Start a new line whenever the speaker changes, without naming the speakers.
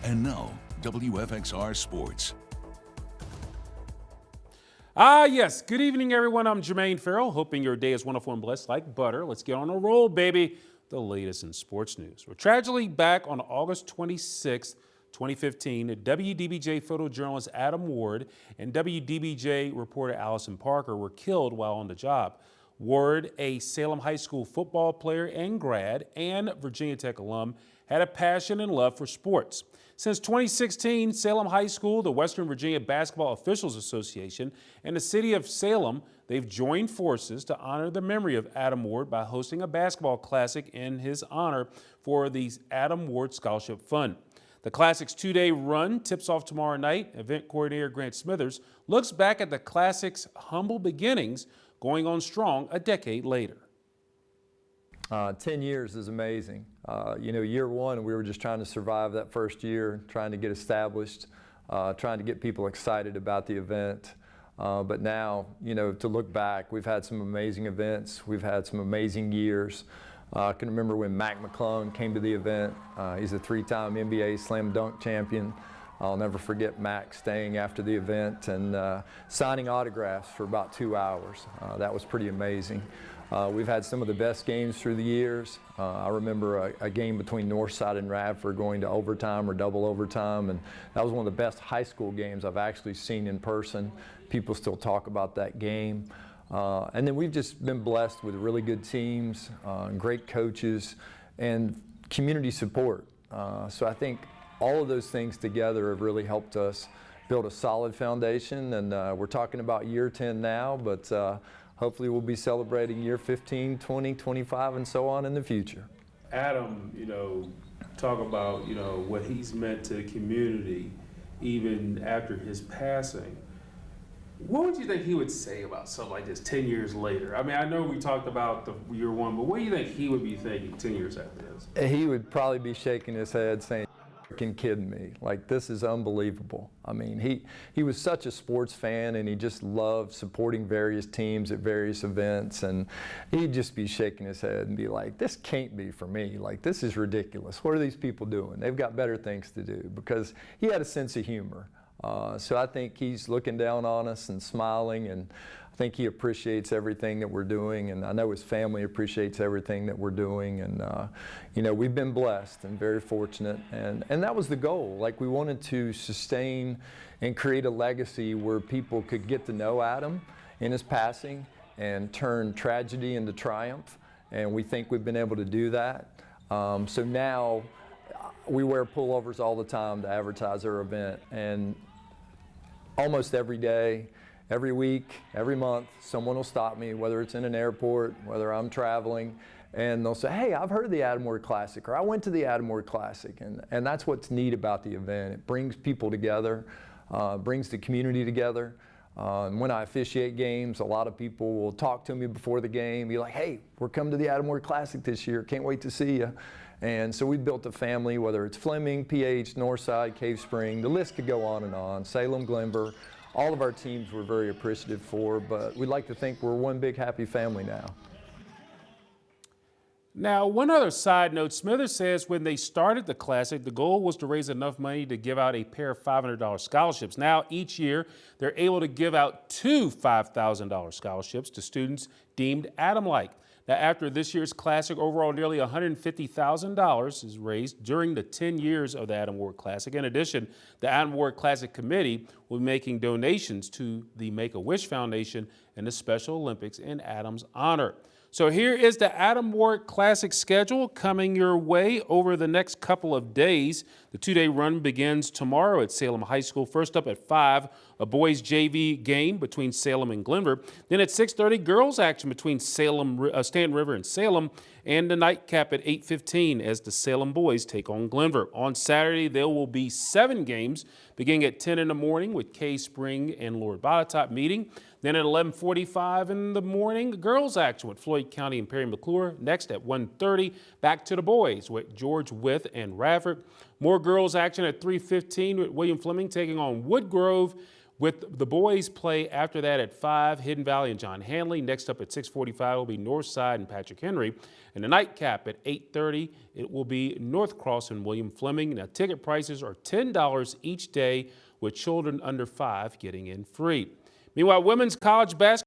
And now, WFXR Sports.
Yes. Good evening, everyone. I'm Jermaine Farrell, hoping your day is wonderful and blessed like butter. Let's get on a roll, baby. The latest in sports news. We're tragically back on August 26, 2015. WDBJ photojournalist Adam Ward and WDBJ reporter Allison Parker were killed while on the job. Ward, a Salem High School football player and grad and Virginia Tech alum, had a passion and love for sports. Since 2016, Salem High School, the Western Virginia Basketball Officials Association, and the City of Salem, they've joined forces to honor the memory of Adam Ward by hosting a basketball classic in his honor for the Adam Ward Scholarship Fund. The Classic's two-day run tips off tomorrow night. Event coordinator Grant Smythers looks back at the Classic's humble beginnings, going on strong a decade later.
10 years is amazing. Year one, we were just trying to survive that first year, trying to get established, trying to get people excited about the event. But now, to look back, we've had some amazing events. We've had some amazing years. I can remember when Mac McClung came to the event. He's a three-time NBA slam dunk champion. I'll never forget Mac staying after the event and signing autographs for about 2 hours. That was pretty amazing. We've had some of the best games through the years. I remember a game between Northside and Radford going to overtime or double overtime, and that was one of the best high school games I've actually seen in person. People still talk about that game. And then we've just been blessed with really good teams, great coaches, and community support. So I think all of those things together have really helped us build a solid foundation, and we're talking about year 10 now, but hopefully we'll be celebrating year 15, 20, 25, and so on in the future.
Adam, talk about, what he's meant to the community even after his passing. What would you think he would say about something like this 10 years later? I mean, I know we talked about the year one, but what do you think he would be thinking 10 years after this?
He would probably be shaking his head saying, "You're kidding me. Like, this is unbelievable." I mean, he was such a sports fan, and he just loved supporting various teams at various events, and he'd just be shaking his head and be like, "This can't be for me. Like, this is ridiculous. What are these people doing? They've got better things to do," because he had a sense of humor. So I think he's looking down on us and smiling, and I think he appreciates everything that we're doing, and I know his family appreciates everything that we're doing, and we've been blessed and very fortunate, and that was the goal. Like, we wanted to sustain and create a legacy where people could get to know Adam in his passing and turn tragedy into triumph, and we think we've been able to do that. So now we wear pullovers all the time to advertise our event, and almost every day, every week, every month, someone will stop me, whether it's in an airport, whether I'm traveling, and they'll say, "Hey, I've heard of the Adam Ward Classic," or "I went to the Adam Ward Classic." And that's what's neat about the event. It brings people together, brings the community together. And when I officiate games, a lot of people will talk to me before the game, be like, "Hey, we're coming to the Adam Ward Classic this year. Can't wait to see you." And so we built a family, whether it's Fleming, PH, Northside, Cave Spring, the list could go on and on, Salem, Glenver. All of our teams we're very appreciative for, but we'd like to think we're one big happy family now.
Now, one other side note, Smithers says when they started the Classic, the goal was to raise enough money to give out a pair of $500 scholarships. Now, each year, they're able to give out two $5,000 scholarships to students deemed Adam-like. Now, after this year's Classic, overall nearly $150,000 is raised during the 10 years of the Adam Ward Classic. In addition, the Adam Ward Classic Committee will be making donations to the Make-A-Wish Foundation and the Special Olympics in Adam's honor. So here is the Adam Ward Classic schedule coming your way over the next couple of days. The two-day run begins tomorrow at Salem High School. First up at 5, a boys JV game between Salem and Glenver. Then at 6:30, girls action between Stanton River and Salem. And the nightcap at 8:15 as the Salem boys take on Glenver. On Saturday, there will be 7 games beginning at 10 in the morning with Cave Spring and Lord Botetourt meeting. Then at 11:45 in the morning, girls action with Floyd County and Perry McClure. Next at 1:30, back to the boys with George Wythe and Radford. More girls action at 3:15 with William Fleming taking on Woodgrove. With the boys play after that at 5, Hidden Valley and John Hanley. Next up at 6:45 will be Northside and Patrick Henry. And the nightcap at 8:30, it will be North Cross and William Fleming. Now ticket prices are $10 each day, with children under 5 getting in free. Meanwhile, women's college basketball